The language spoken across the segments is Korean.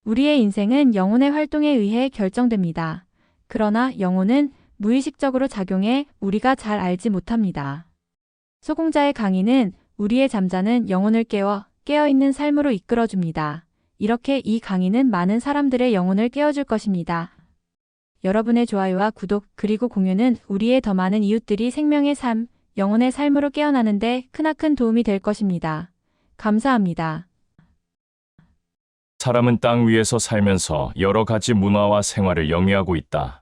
우리의 인생은 영혼의 활동에 의해 결정됩니다. 그러나 영혼은 무의식적으로 작용해 우리가 잘 알지 못합니다. 소공자의 강의는 우리의 잠자는 영혼을 깨어있는 삶으로 이끌어줍니다. 이렇게 이 강의는 많은 사람들의 영혼을 깨워줄 것입니다. 여러분의 좋아요와 구독 그리고 공유는 우리의 더 많은 이웃들이 생명의 삶, 영혼의 삶으로 깨어나는데 크나큰 도움이 될 것입니다. 감사합니다. 사람은 땅 위에서 살면서 여러 가지 문화와 생활을 영위하고 있다.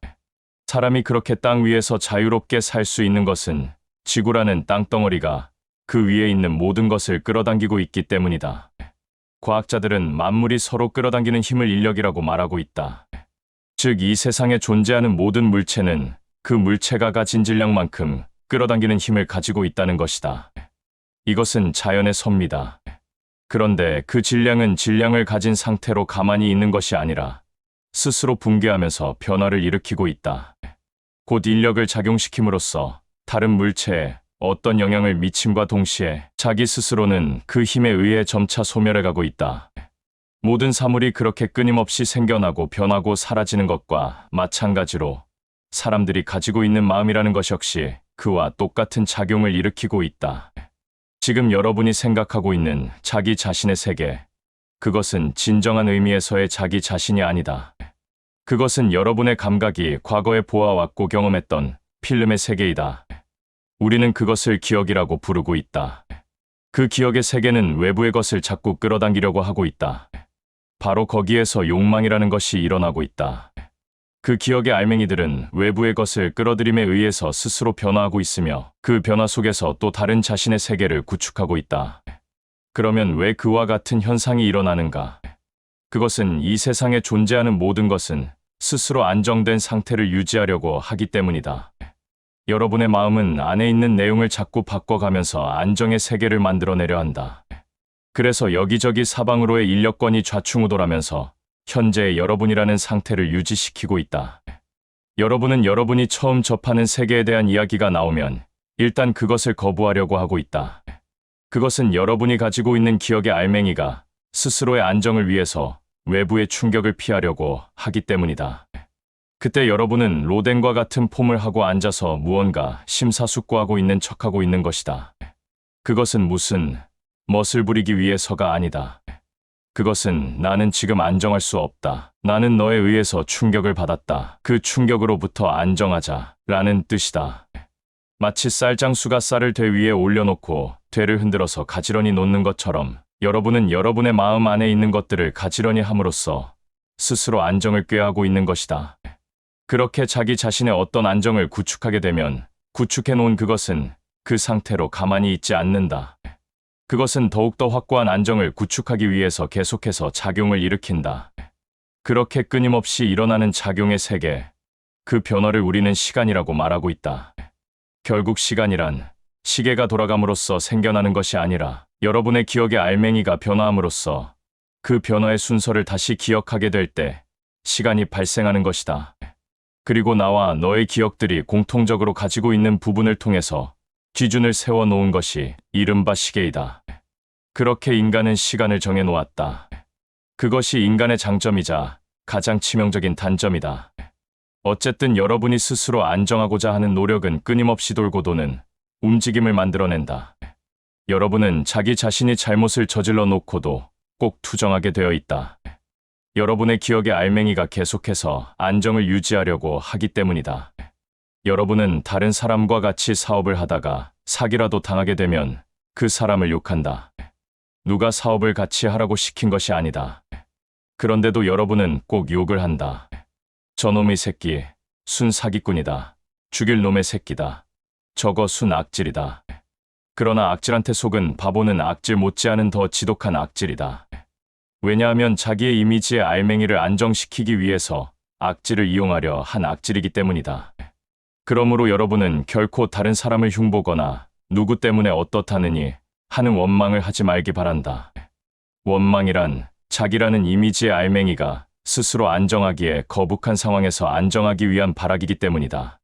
사람이 그렇게 땅 위에서 자유롭게 살 수 있는 것은 지구라는 땅덩어리가 그 위에 있는 모든 것을 끌어당기고 있기 때문이다. 과학자들은 만물이 서로 끌어당기는 힘을 인력이라고 말하고 있다. 즉, 이 세상에 존재하는 모든 물체는 그 물체가 가진 질량만큼 끌어당기는 힘을 가지고 있다는 것이다. 이것은 자연의 섭니다. 그런데 그 질량을 가진 상태로 가만히 있는 것이 아니라 스스로 붕괴하면서 변화를 일으키고 있다. 곧 인력을 작용시킴으로써 다른 물체에 어떤 영향을 미침과 동시에 자기 스스로는 그 힘에 의해 점차 소멸해가고 있다. 모든 사물이 그렇게 끊임없이 생겨나고 변하고 사라지는 것과 마찬가지로 사람들이 가지고 있는 마음이라는 것 역시 그와 똑같은 작용을 일으키고 있다. 지금 여러분이 생각하고 있는 자기 자신의 세계, 그것은 진정한 의미에서의 자기 자신이 아니다. 그것은 여러분의 감각이 과거에 보아왔고 경험했던 필름의 세계이다. 우리는 그것을 기억이라고 부르고 있다. 그 기억의 세계는 외부의 것을 자꾸 끌어당기려고 하고 있다. 바로 거기에서 욕망이라는 것이 일어나고 있다. 그 기억의 알맹이들은 외부의 것을 끌어들임에 의해서 스스로 변화하고 있으며 그 변화 속에서 또 다른 자신의 세계를 구축하고 있다. 그러면 왜 그와 같은 현상이 일어나는가? 그것은 이 세상에 존재하는 모든 것은 스스로 안정된 상태를 유지하려고 하기 때문이다. 여러분의 마음은 안에 있는 내용을 자꾸 바꿔가면서 안정의 세계를 만들어내려 한다. 그래서 여기저기 사방으로의 인력권이 좌충우돌하면서 현재의 여러분이라는 상태를 유지시키고 있다. 여러분은 여러분이 처음 접하는 세계에 대한 이야기가 나오면 일단 그것을 거부하려고 하고 있다. 그것은 여러분이 가지고 있는 기억의 알맹이가 스스로의 안정을 위해서 외부의 충격을 피하려고 하기 때문이다. 그때 여러분은 로댕과 같은 폼을 하고 앉아서 무언가 심사숙고하고 있는 척하고 있는 것이다. 그것은 무슨 멋을 부리기 위해서가 아니다. 그것은 나는 지금 안정할 수 없다. 나는 너에 의해서 충격을 받았다. 그 충격으로부터 안정하자 라는 뜻이다. 마치 쌀장수가 쌀을 돼 위에 올려놓고 되를 흔들어서 가지런히 놓는 것처럼 여러분은 여러분의 마음 안에 있는 것들을 가지런히 함으로써 스스로 안정을 꾀하고 있는 것이다. 그렇게 자기 자신의 어떤 안정을 구축하게 되면 구축해 놓은 그것은 그 상태로 가만히 있지 않는다. 그것은 더욱더 확고한 안정을 구축하기 위해서 계속해서 작용을 일으킨다. 그렇게 끊임없이 일어나는 작용의 세계, 그 변화를 우리는 시간이라고 말하고 있다. 결국 시간이란 시계가 돌아감으로써 생겨나는 것이 아니라 여러분의 기억의 알맹이가 변화함으로써 그 변화의 순서를 다시 기억하게 될 때 시간이 발생하는 것이다. 그리고 나와 너의 기억들이 공통적으로 가지고 있는 부분을 통해서 기준을 세워놓은 것이 이른바 시계이다. 그렇게 인간은 시간을 정해놓았다. 그것이 인간의 장점이자 가장 치명적인 단점이다. 어쨌든 여러분이 스스로 안정하고자 하는 노력은 끊임없이 돌고 도는 움직임을 만들어낸다. 여러분은 자기 자신이 잘못을 저질러 놓고도 꼭 투정하게 되어 있다. 여러분의 기억의 알맹이가 계속해서 안정을 유지하려고 하기 때문이다. 여러분은 다른 사람과 같이 사업을 하다가 사기라도 당하게 되면 그 사람을 욕한다. 누가 사업을 같이 하라고 시킨 것이 아니다. 그런데도 여러분은 꼭 욕을 한다. 저놈의 새끼, 순 사기꾼이다. 죽일 놈의 새끼다. 저거 순 악질이다. 그러나 악질한테 속은 바보는 악질 못지않은 더 지독한 악질이다. 왜냐하면 자기의 이미지의 알맹이를 안정시키기 위해서 악질을 이용하려 한 악질이기 때문이다. 그러므로 여러분은 결코 다른 사람을 흉보거나 누구 때문에 어떻다느니 하는 원망을 하지 말기 바란다. 원망이란 자기라는 이미지의 알맹이가 스스로 안정하기에 거북한 상황에서 안정하기 위한 발악이기 때문이다.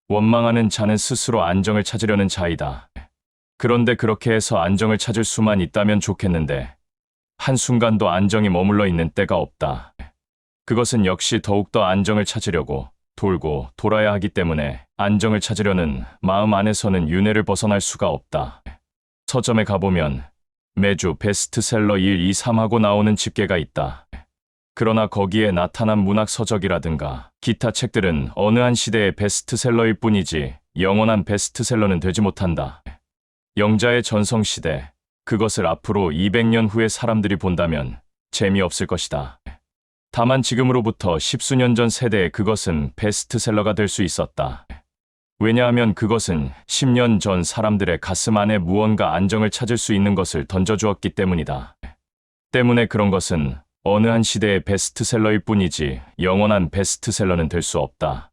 원망하는 자는 스스로 안정을 찾으려는 자이다. 그런데 그렇게 해서 안정을 찾을 수만 있다면 좋겠는데 한순간도 안정이 머물러 있는 때가 없다. 그것은 역시 더욱더 안정을 찾으려고 돌고 돌아야 하기 때문에 안정을 찾으려는 마음 안에서는 윤회를 벗어날 수가 없다. 서점에 가보면 매주 베스트셀러 1, 2, 3하고 나오는 집계가 있다. 그러나 거기에 나타난 문학 서적이라든가 기타 책들은 어느 한 시대의 베스트셀러일 뿐이지 영원한 베스트셀러는 되지 못한다. 영자의 전성시대, 그것을 앞으로 200년 후에 사람들이 본다면 재미없을 것이다. 다만 지금으로부터 십수년 전 세대에 그것은 베스트셀러가 될 수 있었다. 왜냐하면 그것은 10년 전 사람들의 가슴 안에 무언가 안정을 찾을 수 있는 것을 던져주었기 때문이다. 때문에 그런 것은 어느 한 시대의 베스트셀러일 뿐이지 영원한 베스트셀러는 될 수 없다.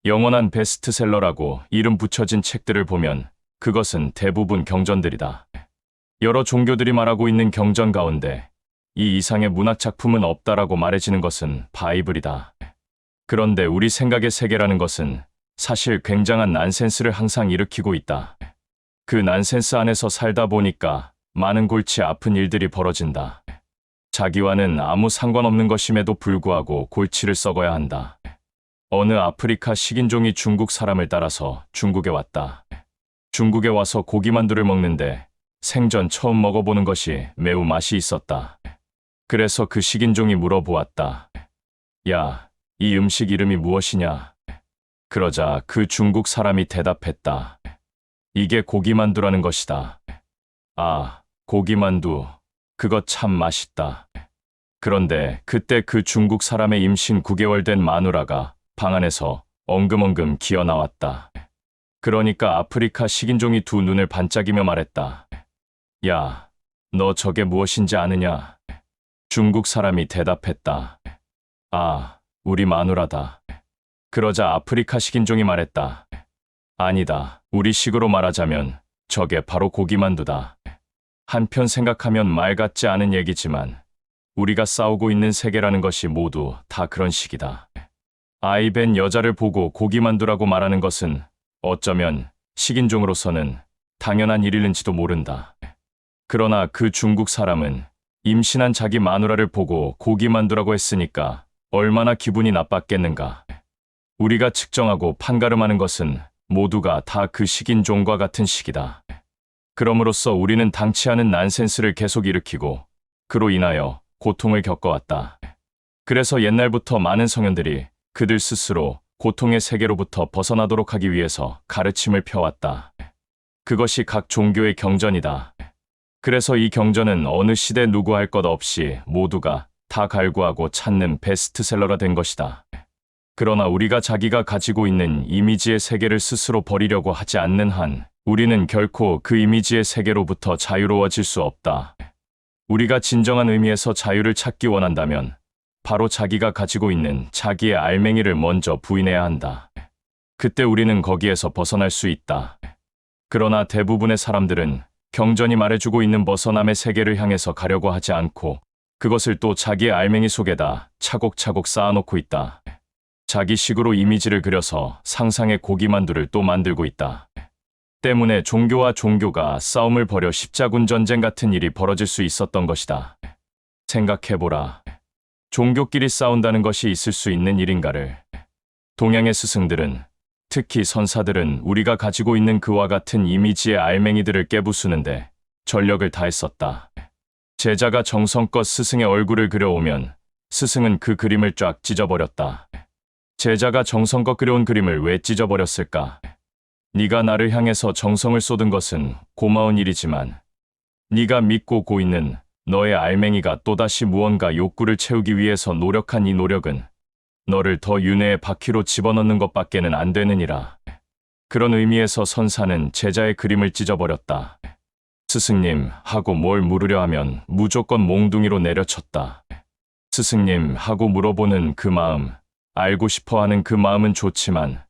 영원한 베스트셀러라고 이름 붙여진 책들을 보면 그것은 대부분 경전들이다. 여러 종교들이 말하고 있는 경전 가운데 이 이상의 문학 작품은 없다라고 말해지는 것은 바이블이다. 그런데 우리 생각의 세계라는 것은 사실 굉장한 난센스를 항상 일으키고 있다. 그 난센스 안에서 살다 보니까 많은 골치 아픈 일들이 벌어진다. 자기와는 아무 상관없는 것임에도 불구하고 골치를 썩어야 한다. 어느 아프리카 식인종이 중국 사람을 따라서 중국에 왔다. 중국에 와서 고기만두를 먹는데 생전 처음 먹어보는 것이 매우 맛이 있었다. 그래서 그 식인종이 물어보았다. 야, 이 음식 이름이 무엇이냐? 그러자 그 중국 사람이 대답했다. 이게 고기만두라는 것이다. 아, 고기만두. 그거 참 맛있다. 그런데 그때 그 중국 사람의 임신 9개월 된 마누라가 방 안에서 엉금엉금 기어 나왔다. 그러니까 아프리카 식인종이 두 눈을 반짝이며 말했다. 야, 너 저게 무엇인지 아느냐? 중국 사람이 대답했다. 아, 우리 마누라다. 그러자 아프리카 식인종이 말했다. 아니다. 우리 식으로 말하자면 저게 바로 고기만두다. 한편 생각하면 말 같지 않은 얘기지만 우리가 싸우고 있는 세계라는 것이 모두 다 그런 식이다. 아이 벤 여자를 보고 고기만두라고 말하는 것은 어쩌면 식인종으로서는 당연한 일일는지도 모른다. 그러나 그 중국 사람은 임신한 자기 마누라를 보고 고기만두라고 했으니까 얼마나 기분이 나빴겠는가. 우리가 측정하고 판가름하는 것은 모두가 다 그 식인종과 같은 식이다. 그럼으로써 우리는 당치 않은 난센스를 계속 일으키고 그로 인하여 고통을 겪어왔다. 그래서 옛날부터 많은 성현들이 그들 스스로 고통의 세계로부터 벗어나도록 하기 위해서 가르침을 펴왔다. 그것이 각 종교의 경전이다. 그래서 이 경전은 어느 시대 누구 할 것 없이 모두가 다 갈구하고 찾는 베스트셀러가 된 것이다. 그러나 우리가 자기가 가지고 있는 이미지의 세계를 스스로 버리려고 하지 않는 한 우리는 결코 그 이미지의 세계로부터 자유로워질 수 없다. 우리가 진정한 의미에서 자유를 찾기 원한다면 바로 자기가 가지고 있는 자기의 알맹이를 먼저 부인해야 한다. 그때 우리는 거기에서 벗어날 수 있다. 그러나 대부분의 사람들은 경전이 말해주고 있는 벗어남의 세계를 향해서 가려고 하지 않고 그것을 또 자기의 알맹이 속에다 차곡차곡 쌓아놓고 있다. 자기 식으로 이미지를 그려서 상상의 고기만두를 또 만들고 있다. 때문에 종교와 종교가 싸움을 벌여 십자군 전쟁 같은 일이 벌어질 수 있었던 것이다. 생각해보라. 종교끼리 싸운다는 것이 있을 수 있는 일인가를. 동양의 스승들은, 특히 선사들은 우리가 가지고 있는 그와 같은 이미지의 알맹이들을 깨부수는데 전력을 다했었다. 제자가 정성껏 스승의 얼굴을 그려오면 스승은 그 그림을 쫙 찢어버렸다. 제자가 정성껏 그려온 그림을 왜 찢어버렸을까? 네가 나를 향해서 정성을 쏟은 것은 고마운 일이지만 네가 믿고 고있는 너의 알맹이가 또다시 무언가 욕구를 채우기 위해서 노력한 이 노력은 너를 더 윤회의 바퀴로 집어넣는 것밖에는 안 되느니라. 그런 의미에서 선사는 제자의 그림을 찢어버렸다. 스승님 하고 뭘 물으려 하면 무조건 몽둥이로 내려쳤다. 스승님 하고 물어보는 그 마음, 알고 싶어하는 그 마음은 좋지만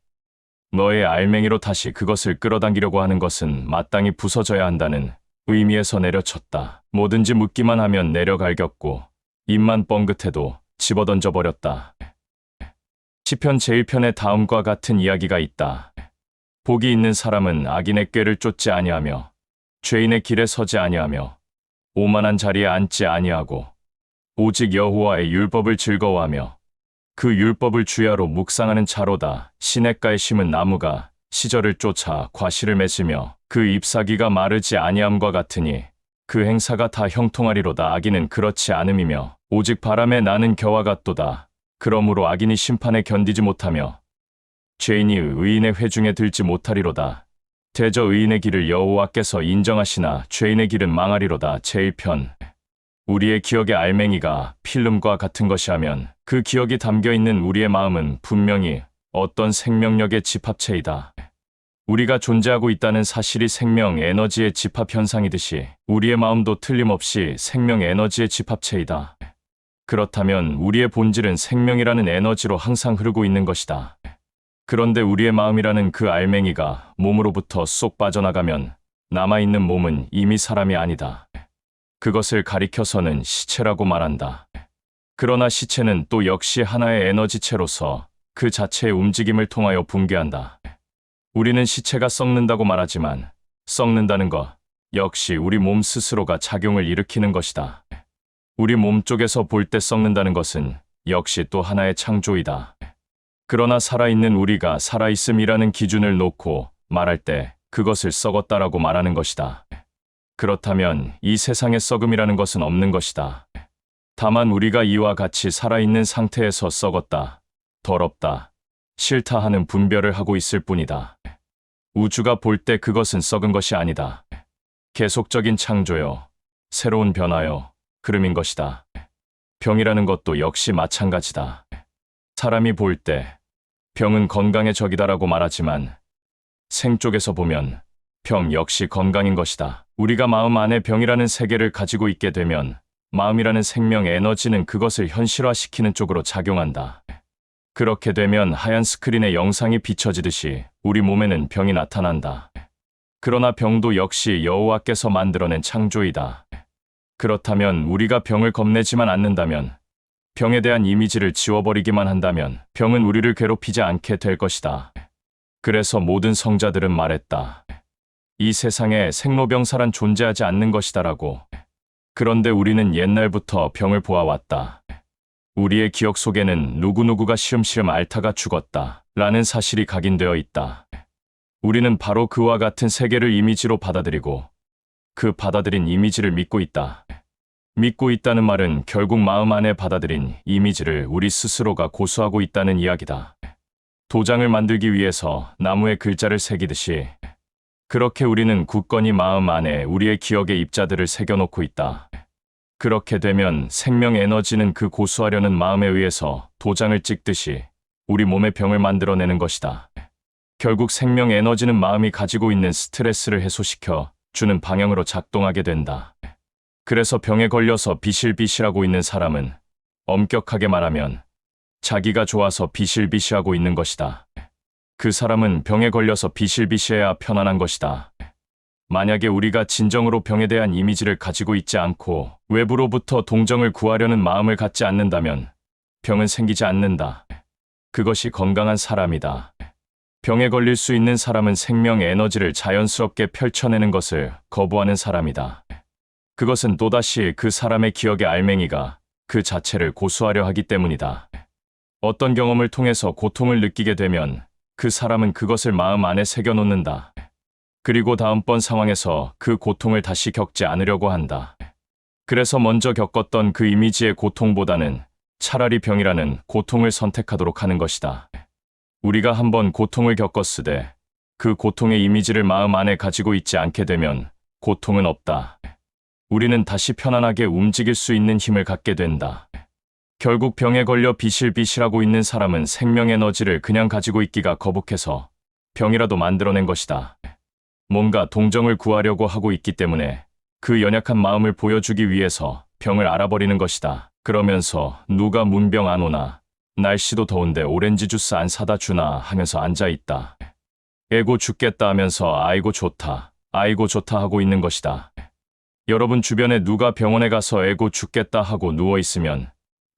너의 알맹이로 다시 그것을 끌어당기려고 하는 것은 마땅히 부서져야 한다는 의미에서 내려쳤다. 뭐든지 묻기만 하면 내려갈겼고 입만 뻥긋해도 집어던져버렸다. 시편 제1편의 다음과 같은 이야기가 있다. 복이 있는 사람은 악인의 꾀를 쫓지 아니하며 죄인의 길에 서지 아니하며 오만한 자리에 앉지 아니하고 오직 여호와의 율법을 즐거워하며 그 율법을 주야로 묵상하는 자로다. 시냇가에 심은 나무가 시절을 쫓아 과실을 맺으며 그 잎사귀가 마르지 아니함과 같으니 그 행사가 다 형통하리로다. 악인은 그렇지 않음이며 오직 바람에 나는 겨와 같도다. 그러므로 악인이 심판에 견디지 못하며 죄인이 의인의 회중에 들지 못하리로다. 대저 의인의 길을 여호와께서 인정하시나 죄인의 길은 망하리로다. 제1편. 우리의 기억의 알맹이가 필름과 같은 것이 하면 그 기억이 담겨있는 우리의 마음은 분명히 어떤 생명력의 집합체이다. 우리가 존재하고 있다는 사실이 생명 에너지의 집합 현상이듯이 우리의 마음도 틀림없이 생명 에너지의 집합체이다. 그렇다면 우리의 본질은 생명이라는 에너지로 항상 흐르고 있는 것이다. 그런데 우리의 마음이라는 그 알맹이가 몸으로부터 쏙 빠져나가면 남아있는 몸은 이미 사람이 아니다. 그것을 가리켜서는 시체라고 말한다. 그러나 시체는 또 역시 하나의 에너지체로서 그 자체의 움직임을 통하여 붕괴한다. 우리는 시체가 썩는다고 말하지만 썩는다는 것 역시 우리 몸 스스로가 작용을 일으키는 것이다. 우리 몸 쪽에서 볼 때 썩는다는 것은 역시 또 하나의 창조이다. 그러나 살아있는 우리가 살아있음이라는 기준을 놓고 말할 때 그것을 썩었다라고 말하는 것이다. 그렇다면 이 세상에 썩음이라는 것은 없는 것이다. 다만 우리가 이와 같이 살아있는 상태에서 썩었다, 더럽다, 싫다 하는 분별을 하고 있을 뿐이다. 우주가 볼 때 그것은 썩은 것이 아니다. 계속적인 창조요, 새로운 변화요, 흐름인 것이다. 병이라는 것도 역시 마찬가지다. 사람이 볼 때 병은 건강의 적이다라고 말하지만 생 쪽에서 보면 병 역시 건강인 것이다. 우리가 마음 안에 병이라는 세계를 가지고 있게 되면 마음이라는 생명 에너지는 그것을 현실화시키는 쪽으로 작용한다. 그렇게 되면 하얀 스크린에 영상이 비춰지듯이 우리 몸에는 병이 나타난다. 그러나 병도 역시 여호와께서 만들어낸 창조이다. 그렇다면 우리가 병을 겁내지만 않는다면, 병에 대한 이미지를 지워버리기만 한다면 병은 우리를 괴롭히지 않게 될 것이다. 그래서 모든 성자들은 말했다. 이 세상에 생로병사란 존재하지 않는 것이다라고. 그런데 우리는 옛날부터 병을 보아왔다. 우리의 기억 속에는 누구누구가 시름시름 앓다가 죽었다 라는 사실이 각인되어 있다. 우리는 바로 그와 같은 세계를 이미지로 받아들이고 그 받아들인 이미지를 믿고 있다. 믿고 있다는 말은 결국 마음 안에 받아들인 이미지를 우리 스스로가 고수하고 있다는 이야기다. 도장을 만들기 위해서 나무에 글자를 새기듯이 그렇게 우리는 굳건히 마음 안에 우리의 기억의 입자들을 새겨놓고 있다. 그렇게 되면 생명 에너지는 그 고수하려는 마음에 의해서 도장을 찍듯이 우리 몸의 병을 만들어내는 것이다. 결국 생명 에너지는 마음이 가지고 있는 스트레스를 해소시켜 주는 방향으로 작동하게 된다. 그래서 병에 걸려서 비실비실하고 있는 사람은 엄격하게 말하면 자기가 좋아서 비실비실하고 있는 것이다. 그 사람은 병에 걸려서 비실비실해야 편안한 것이다. 만약에 우리가 진정으로 병에 대한 이미지를 가지고 있지 않고 외부로부터 동정을 구하려는 마음을 갖지 않는다면 병은 생기지 않는다. 그것이 건강한 사람이다. 병에 걸릴 수 있는 사람은 생명 에너지를 자연스럽게 펼쳐내는 것을 거부하는 사람이다. 그것은 또다시 그 사람의 기억의 알맹이가 그 자체를 고수하려 하기 때문이다. 어떤 경험을 통해서 고통을 느끼게 되면 그 사람은 그것을 마음 안에 새겨놓는다. 그리고 다음번 상황에서 그 고통을 다시 겪지 않으려고 한다. 그래서 먼저 겪었던 그 이미지의 고통보다는 차라리 병이라는 고통을 선택하도록 하는 것이다. 우리가 한번 고통을 겪었으되 그 고통의 이미지를 마음 안에 가지고 있지 않게 되면 고통은 없다. 우리는 다시 편안하게 움직일 수 있는 힘을 갖게 된다. 결국 병에 걸려 비실비실하고 있는 사람은 생명 에너지를 그냥 가지고 있기가 거북해서 병이라도 만들어낸 것이다. 뭔가 동정을 구하려고 하고 있기 때문에 그 연약한 마음을 보여주기 위해서 병을 알아버리는 것이다. 그러면서 누가 문병 안 오나, 날씨도 더운데 오렌지 주스 안 사다 주나 하면서 앉아있다. 애고 죽겠다 하면서 아이고 좋다 하고 있는 것이다. 여러분 주변에 누가 병원에 가서 애고 죽겠다 하고 누워있으면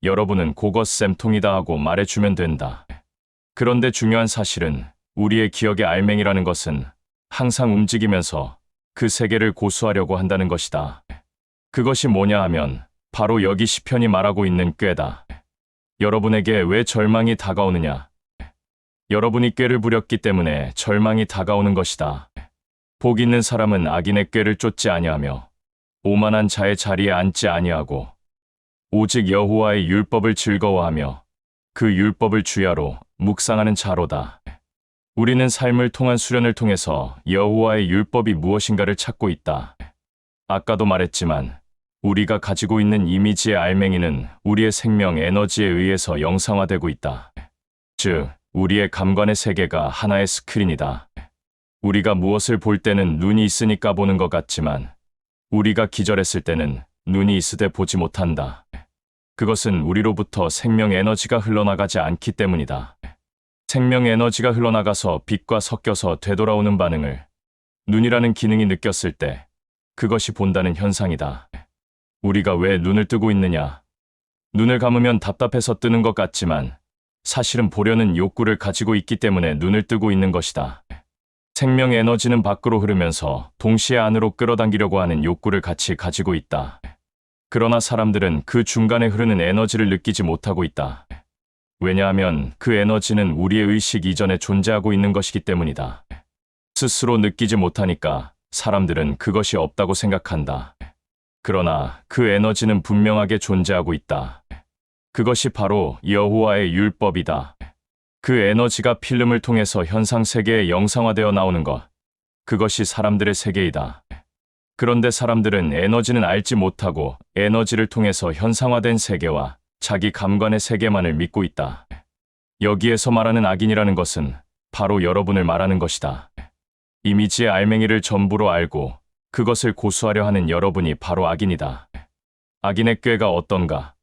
여러분은 그것 쌤통이다 하고 말해주면 된다. 그런데 중요한 사실은 우리의 기억의 알맹이라는 것은 항상 움직이면서 그 세계를 고수하려고 한다는 것이다. 그것이 뭐냐 하면 바로 여기 시편이 말하고 있는 꾀다. 여러분에게 왜 절망이 다가오느냐? 여러분이 꾀를 부렸기 때문에 절망이 다가오는 것이다. 복 있는 사람은 악인의 꾀를 쫓지 아니하며 오만한 자의 자리에 앉지 아니하고 오직 여호와의 율법을 즐거워하며 그 율법을 주야로 묵상하는 자로다. 우리는 삶을 통한 수련을 통해서 여호와의 율법이 무엇인가를 찾고 있다. 아까도 말했지만 우리가 가지고 있는 이미지의 알맹이는 우리의 생명 에너지에 의해서 영상화되고 있다. 즉, 우리의 감관의 세계가 하나의 스크린이다. 우리가 무엇을 볼 때는 눈이 있으니까 보는 것 같지만 우리가 기절했을 때는 눈이 있으되 보지 못한다. 그것은 우리로부터 생명 에너지가 흘러나가지 않기 때문이다. 생명 에너지가 흘러나가서 빛과 섞여서 되돌아오는 반응을 눈이라는 기능이 느꼈을 때 그것이 본다는 현상이다. 우리가 왜 눈을 뜨고 있느냐? 눈을 감으면 답답해서 뜨는 것 같지만 사실은 보려는 욕구를 가지고 있기 때문에 눈을 뜨고 있는 것이다. 생명 에너지는 밖으로 흐르면서 동시에 안으로 끌어당기려고 하는 욕구를 같이 가지고 있다. 그러나 사람들은 그 중간에 흐르는 에너지를 느끼지 못하고 있다. 왜냐하면 그 에너지는 우리의 의식 이전에 존재하고 있는 것이기 때문이다. 스스로 느끼지 못하니까 사람들은 그것이 없다고 생각한다. 그러나 그 에너지는 분명하게 존재하고 있다. 그것이 바로 여호와의 율법이다. 그 에너지가 필름을 통해서 현상 세계에 영상화되어 나오는 것. 그것이 사람들의 세계이다. 그런데 사람들은 에너지는 알지 못하고 에너지를 통해서 현상화된 세계와 자기 감관의 세계만을 믿고 있다. 여기에서 말하는 악인이라는 것은 바로 여러분을 말하는 것이다. 이미지의 알맹이를 전부로 알고 그것을 고수하려 하는 여러분이 바로 악인이다. 악인의 꾀가 어떤가?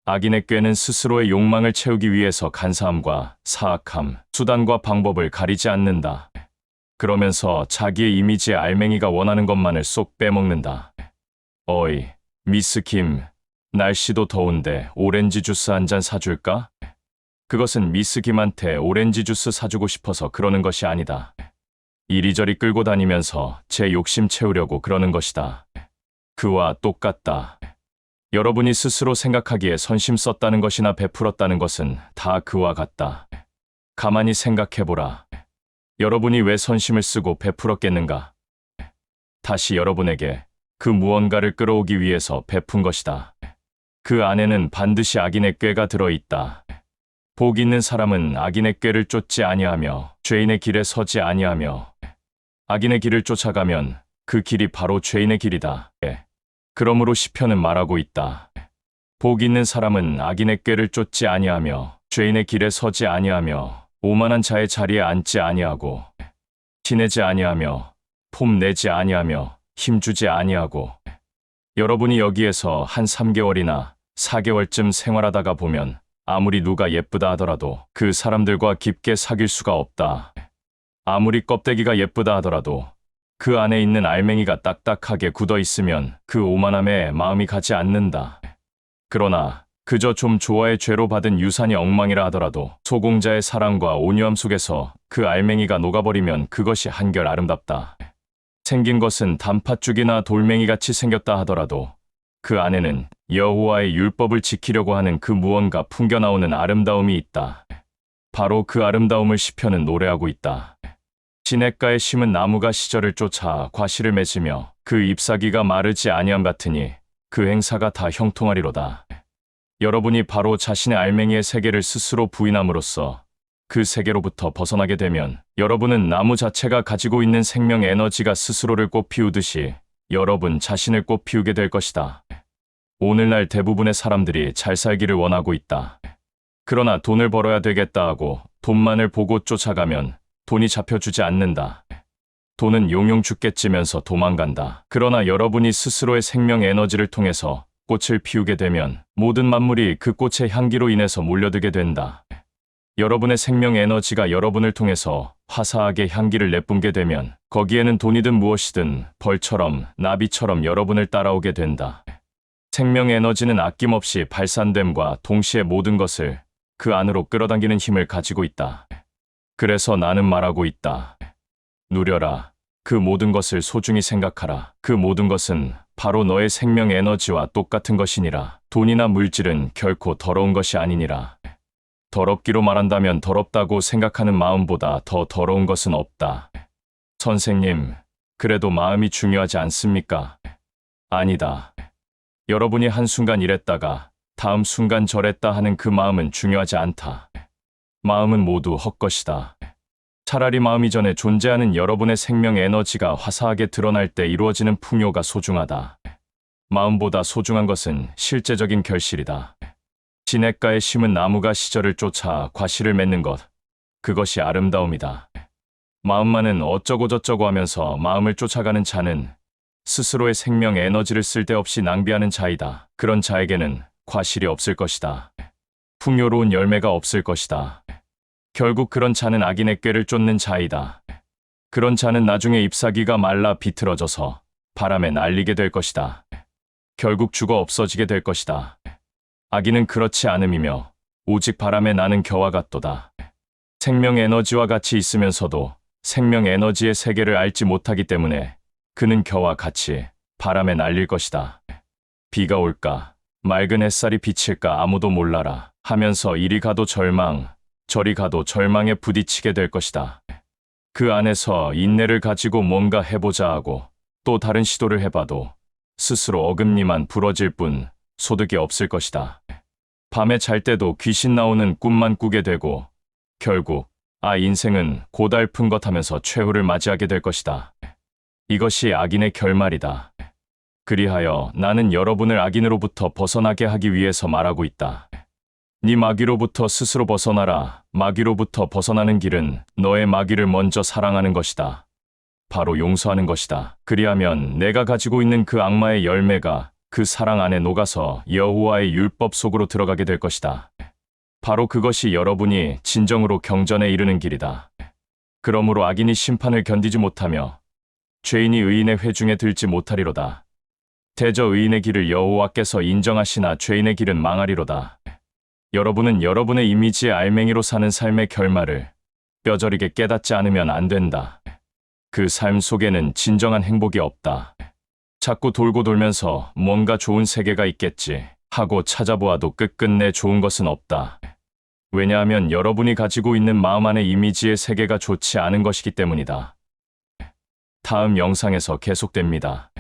악인의 꾀는 스스로의 욕망을 채우기 위해서 간사함과 사악함, 수단과 방법을 가리지 않는다. 그러면서 자기의 이미지의 알맹이가 원하는 것만을 쏙 빼먹는다. 어이, 미스 김, 날씨도 더운데 오렌지 주스 한 잔 사줄까? 그것은 미스 김한테 오렌지 주스 사주고 싶어서 그러는 것이 아니다. 이리저리 끌고 다니면서 제 욕심 채우려고 그러는 것이다. 그와 똑같다. 여러분이 스스로 생각하기에 선심 썼다는 것이나 베풀었다는 것은 다 그와 같다. 가만히 생각해보라. 여러분이 왜 선심을 쓰고 베풀었겠는가? 다시 여러분에게 그 무언가를 끌어오기 위해서 베푼 것이다. 그 안에는 반드시 악인의 꾀가 들어있다. 복 있는 사람은 악인의 꾀를 쫓지 아니하며 죄인의 길에 서지 아니하며 악인의 길을 쫓아가면 그 길이 바로 죄인의 길이다. 그러므로 시편은 말하고 있다. 복 있는 사람은 악인의 꾀를 쫓지 아니하며 죄인의 길에 서지 아니하며 오만한 자의 자리에 앉지 아니하고 티내지 아니하며 폼내지 아니하며 힘주지 아니하고. 여러분이 여기에서 한 3개월이나 4개월쯤 생활하다가 보면 아무리 누가 예쁘다 하더라도 그 사람들과 깊게 사귈 수가 없다. 아무리 껍데기가 예쁘다 하더라도 그 안에 있는 알맹이가 딱딱하게 굳어 있으면 그 오만함에 마음이 가지 않는다. 그러나 그저 좀 좋아의 죄로 받은 유산이 엉망이라 하더라도 소공자의 사랑과 온유함 속에서 그 알맹이가 녹아버리면 그것이 한결 아름답다. 생긴 것은 단팥죽이나 돌멩이같이 생겼다 하더라도 그 안에는 여호와의 율법을 지키려고 하는 그 무언가 풍겨나오는 아름다움이 있다. 바로 그 아름다움을 시편은 노래하고 있다. 시냇가에 심은 나무가 시절을 쫓아 과실을 맺으며 그 잎사귀가 마르지 아니함 같으니 그 행사가 다 형통하리로다. 여러분이 바로 자신의 알맹이의 세계를 스스로 부인함으로써 그 세계로부터 벗어나게 되면 여러분은 나무 자체가 가지고 있는 생명 에너지가 스스로를 꽃피우듯이 여러분 자신을 꽃피우게 될 것이다. 오늘날 대부분의 사람들이 잘 살기를 원하고 있다. 그러나 돈을 벌어야 되겠다 하고 돈만을 보고 쫓아가면 돈이 잡혀주지 않는다. 돈은 용용 죽겠지면서 도망간다. 그러나 여러분이 스스로의 생명 에너지를 통해서 꽃을 피우게 되면 모든 만물이 그 꽃의 향기로 인해서 몰려들게 된다. 여러분의 생명 에너지가 여러분을 통해서 화사하게 향기를 내뿜게 되면 거기에는 돈이든 무엇이든 벌처럼 나비처럼 여러분을 따라오게 된다. 생명 에너지는 아낌없이 발산됨과 동시에 모든 것을 그 안으로 끌어당기는 힘을 가지고 있다. 그래서 나는 말하고 있다. 누려라. 그 모든 것을 소중히 생각하라. 그 모든 것은 바로 너의 생명 에너지와 똑같은 것이니라. 돈이나 물질은 결코 더러운 것이 아니니라. 더럽기로 말한다면 더럽다고 생각하는 마음보다 더 더러운 것은 없다. 선생님, 그래도 마음이 중요하지 않습니까? 아니다. 여러분이 한순간 이랬다가 다음 순간 저랬다 하는 그 마음은 중요하지 않다. 마음은 모두 헛것이다. 차라리 마음 이전에 존재하는 여러분의 생명 에너지가 화사하게 드러날 때 이루어지는 풍요가 소중하다. 마음보다 소중한 것은 실제적인 결실이다. 시냇가에 심은 나무가 시절을 쫓아 과실을 맺는 것, 그것이 아름다움이다. 마음만은 어쩌고저쩌고 하면서 마음을 쫓아가는 자는 스스로의 생명 에너지를 쓸데없이 낭비하는 자이다. 그런 자에게는 과실이 없을 것이다. 풍요로운 열매가 없을 것이다. 결국 그런 자는 악인의 꾀를 쫓는 자이다. 그런 자는 나중에 잎사귀가 말라 비틀어져서 바람에 날리게 될 것이다. 결국 죽어 없어지게 될 것이다. 악인은 그렇지 않음이며 오직 바람에 나는 겨와 같도다. 생명 에너지와 같이 있으면서도 생명 에너지의 세계를 알지 못하기 때문에 그는 겨와 같이 바람에 날릴 것이다. 비가 올까, 맑은 햇살이 비칠까 아무도 몰라라 하면서 이리 가도 절망, 저리 가도 절망에 부딪히게 될 것이다. 그 안에서 인내를 가지고 뭔가 해보자 하고 또 다른 시도를 해봐도 스스로 어금니만 부러질 뿐 소득이 없을 것이다. 밤에 잘 때도 귀신 나오는 꿈만 꾸게 되고 결국 인생은 고달픈 것 하면서 최후를 맞이하게 될 것이다. 이것이 악인의 결말이다. 그리하여 나는 여러분을 악인으로부터 벗어나게 하기 위해서 말하고 있다. 네 마귀로부터 스스로 벗어나라. 마귀로부터 벗어나는 길은 너의 마귀를 먼저 사랑하는 것이다. 바로 용서하는 것이다. 그리하면 내가 가지고 있는 그 악마의 열매가 그 사랑 안에 녹아서 여호와의 율법 속으로 들어가게 될 것이다. 바로 그것이 여러분이 진정으로 경전에 이르는 길이다. 그러므로 악인이 심판을 견디지 못하며 죄인이 의인의 회중에 들지 못하리로다. 대저 의인의 길을 여호와께서 인정하시나 죄인의 길은 망하리로다. 여러분은 여러분의 이미지의 알맹이로 사는 삶의 결말을 뼈저리게 깨닫지 않으면 안 된다. 그 삶 속에는 진정한 행복이 없다. 자꾸 돌고 돌면서 뭔가 좋은 세계가 있겠지 하고 찾아보아도 끝끝내 좋은 것은 없다. 왜냐하면 여러분이 가지고 있는 마음 안의 이미지의 세계가 좋지 않은 것이기 때문이다. 다음 영상에서 계속됩니다.